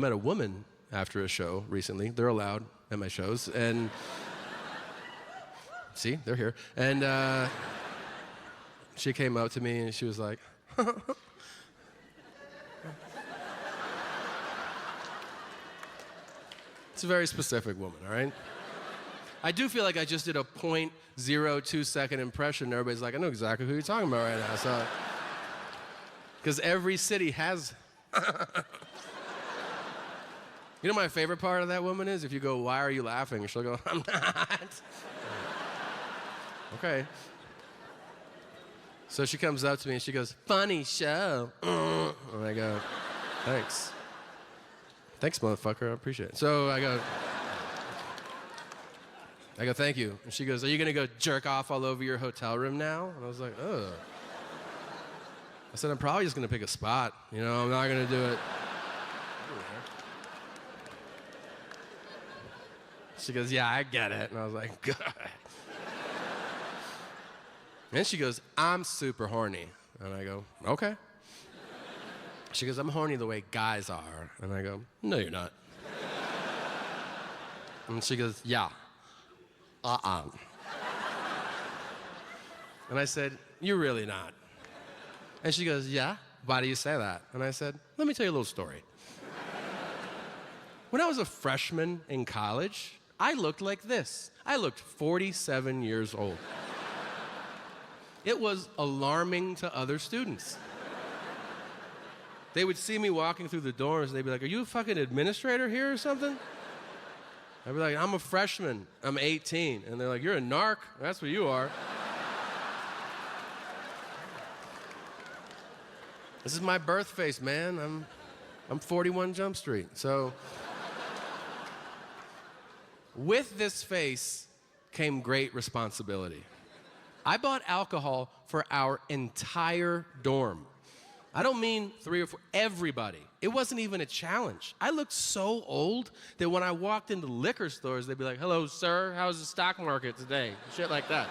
met a woman after a show recently. They're allowed at my shows, and see, they're here. And she came up to me and she was like, it's a very specific woman, all right? I do feel like I just did a 0.02 second impression. And everybody's like, I know exactly who you're talking about right now. So, because every city has. You know my favorite part of that woman is if you go, why are you laughing? She'll go, I'm not. Okay. So she comes up to me and she goes, funny show. And I go, thanks. Thanks, motherfucker, I appreciate it. So I go, thank you. And she goes, are you gonna go jerk off all over your hotel room now? And I was like, ugh. I said, I'm probably just gonna pick a spot. You know, I'm not gonna do it. She goes, yeah, I get it. And I was like, good. And she goes, I'm super horny. And I go, okay. She goes, I'm horny the way guys are. And I go, no, you're not. And she goes, yeah. And I said, you're really not. And she goes, yeah, why do you say that? And I said, let me tell you a little story. When I was a freshman in college, I looked like this. I looked 47 years old. It was alarming to other students. They would see me walking through the doors and they'd be like, are you a fucking administrator here or something? I'd be like, I'm a freshman, I'm 18. And they're like, you're a narc, that's what you are. This is my birth face, man. I'm 41 Jump Street. So, with this face came great responsibility. I bought alcohol for our entire dorm. I don't mean 3 or 4, everybody. It wasn't even a challenge. I looked so old that when I walked into liquor stores, they'd be like, hello, sir, how's the stock market today? Shit like that.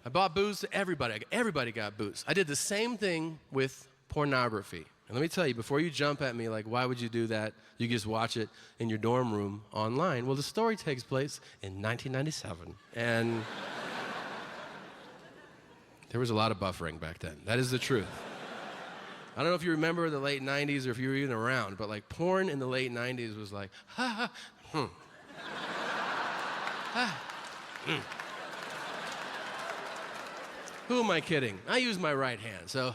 I bought booze to everybody. Everybody got booze. I did the same thing with pornography. And let me tell you, before you jump at me like, why would you do that? You just watch it in your dorm room online. Well, the story takes place in 1997. And there was a lot of buffering back then. That is the truth. I don't know if you remember the late 90s or if you were even around, but like porn in the late 90s was like, ha, ha, Who am I kidding? I use my right hand, so,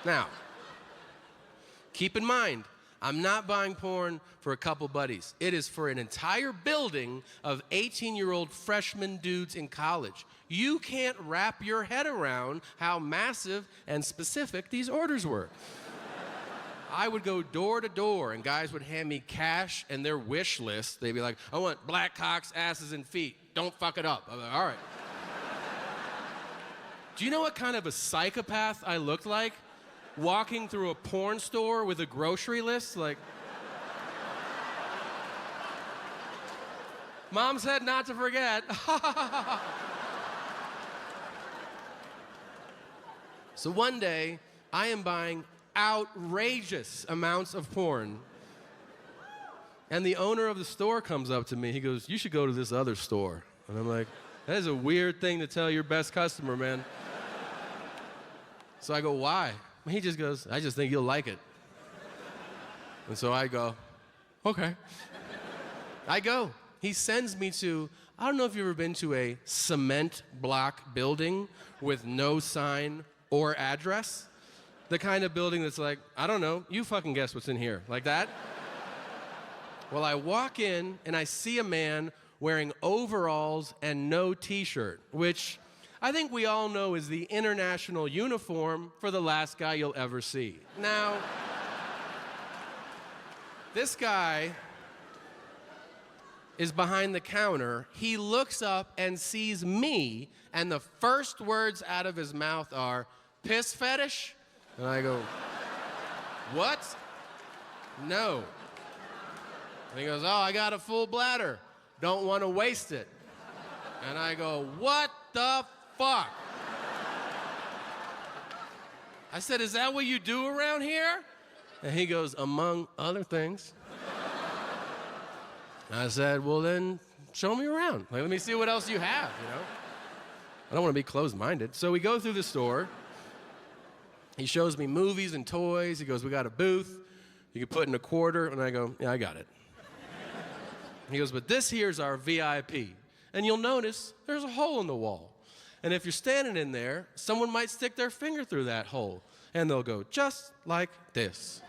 Now, keep in mind, I'm not buying porn for a couple buddies. It is for an entire building of 18-year-old freshman dudes in college. You can't wrap your head around how massive and specific these orders were. I would go door to door, and guys would hand me cash and their wish list. They'd be like, I want black cocks, asses, and feet. Don't fuck it up. I'm like, all right. Do you know what kind of a psychopath I looked like? Walking through a porn store with a grocery list, like... Mom said not to forget. So one day, I am buying outrageous amounts of porn. And the owner of the store comes up to me. He goes, you should go to this other store. And I'm like, that is a weird thing to tell your best customer, man. So I go, why? He just goes, I just think you'll like it. And so I go, okay. I go. He sends me to, I don't know if you've ever been to a cement block building with no sign or address. The kind of building that's like, I don't know, you fucking guess what's in here. Like that? Well, I walk in and I see a man wearing overalls and no t-shirt, which I think we all know is the international uniform for the last guy you'll ever see. Now, this guy is behind the counter. He looks up and sees me, and the first words out of his mouth are, piss fetish? And I go, what? No. And he goes, oh, I got a full bladder. Don't want to waste it. And I go, what the fuck? I said, is that what you do around here? And he goes, among other things. I said, well, then show me around. Like, let me see what else you have, you know? I don't want to be closed-minded. So we go through the store. He shows me movies and toys. He goes, we got a booth. You can put in a quarter. And I go, yeah, I got it. He goes, but this here's our VIP. And you'll notice there's a hole in the wall. And if you're standing in there, someone might stick their finger through that hole. And they'll go just like this.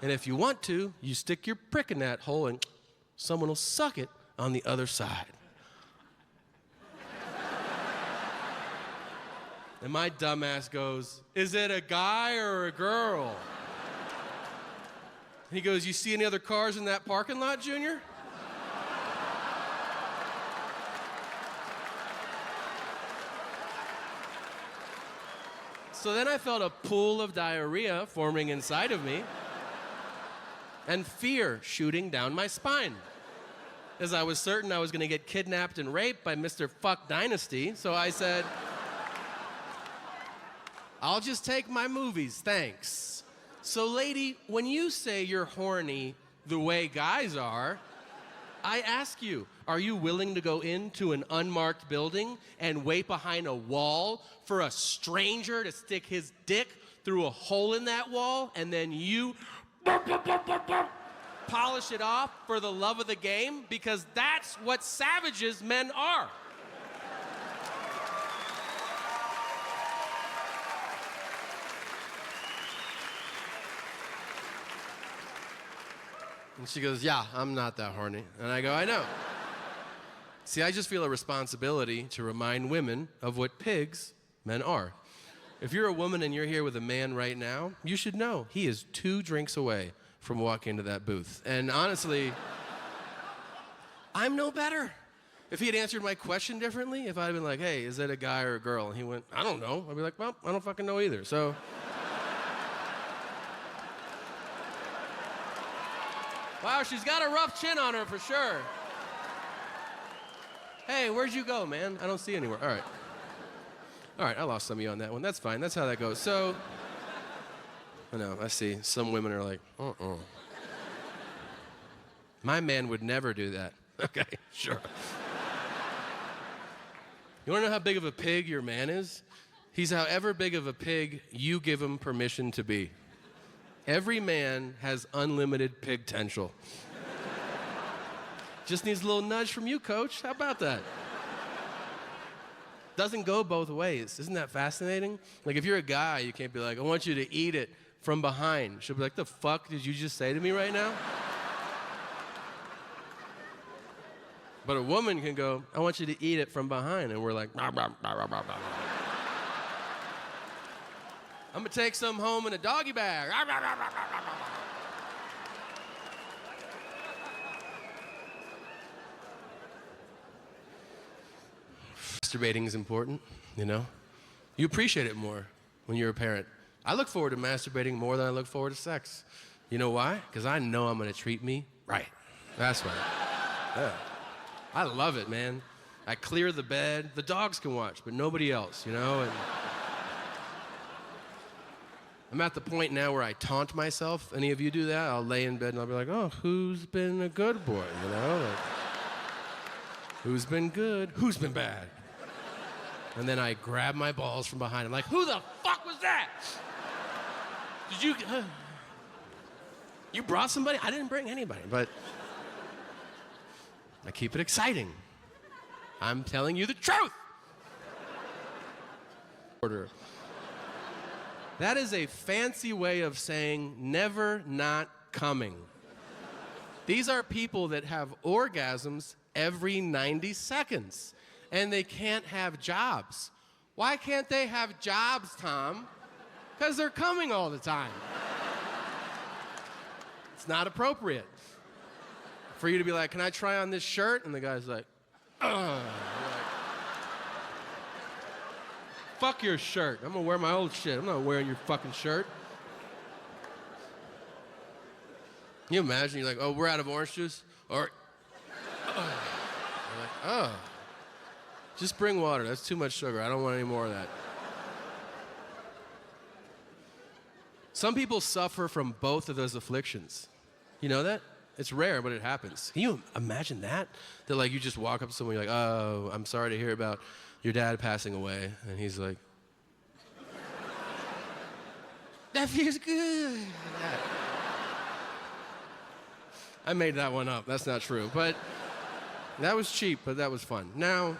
And if you want to, you stick your prick in that hole and someone will suck it on the other side. And my dumbass goes, is it a guy or a girl? And he goes, you see any other cars in that parking lot, Junior? So then I felt a pool of diarrhea forming inside of me and fear shooting down my spine, as I was certain I was going to get kidnapped and raped by Mr. Fuck Dynasty. So I said, I'll just take my movies, thanks. So lady, when you say you're horny the way guys are, I ask you, are you willing to go into an unmarked building and wait behind a wall for a stranger to stick his dick through a hole in that wall and then you polish it off for the love of the game? Because that's what savages men are. And she goes, yeah, I'm not that horny. And I go, I know. See, I just feel a responsibility to remind women of what pigs men are. If you're a woman and you're here with a man right now, you should know he is 2 drinks away from walking into that booth. And honestly, I'm no better. If he had answered my question differently, if I had been like, hey, is it a guy or a girl? And he went, I don't know. I'd be like, well, I don't fucking know either. So. Wow, she's got a rough chin on her for sure. Hey, where'd you go, man? I don't see you anywhere. All right. All right, I lost some of you on that one. That's fine. That's how that goes. So, I know, I see. Some women are like, My man would never do that. Okay, sure. You want to know how big of a pig your man is? He's however big of a pig you give him permission to be. Every man has unlimited pig potential. Just needs a little nudge from you, coach. How about that? Doesn't go both ways. Isn't that fascinating? Like, if you're a guy, you can't be like, I want you to eat it from behind. She'll be like, the fuck did you just say to me right now? But a woman can go, I want you to eat it from behind. And we're like, bah, bah, bah, bah, bah, bah. I'm gonna take some home in a doggy bag. Masturbating is important, you know? You appreciate it more when you're a parent. I look forward to masturbating more than I look forward to sex. You know why? Because I know I'm gonna treat me right. That's why. Yeah. I love it, man. I clear the bed. The dogs can watch, but nobody else, you know? And I'm at the point now where I taunt myself. Any of you do that? I'll lay in bed and I'll be like, oh, who's been a good boy, you know? Like, who's been good? Who's been bad? And then I grab my balls from behind. I'm like, who the fuck was that? Did you... you brought somebody? I didn't bring anybody, but... I keep it exciting. I'm telling you the truth. Order. That is a fancy way of saying never not coming. These are people that have orgasms every 90 seconds, and they can't have jobs. Why can't they have jobs, Tom? Because they're coming all the time. It's not appropriate for you to be like, can I try on this shirt? And the guy's like, ugh. Fuck your shirt. I'm gonna wear my old shit. I'm not wearing your fucking shirt. Can you imagine? You're like, oh, we're out of orange juice? Or, you're like, oh. Just bring water. That's too much sugar. I don't want any more of that. Some people suffer from both of those afflictions. You know that? It's rare, but it happens. Can you imagine that? That like you just walk up to someone, you're like, oh, I'm sorry to hear about your dad passing away. And he's like, that feels good. I made that one up. That's not true. But that was cheap, but that was fun. Now,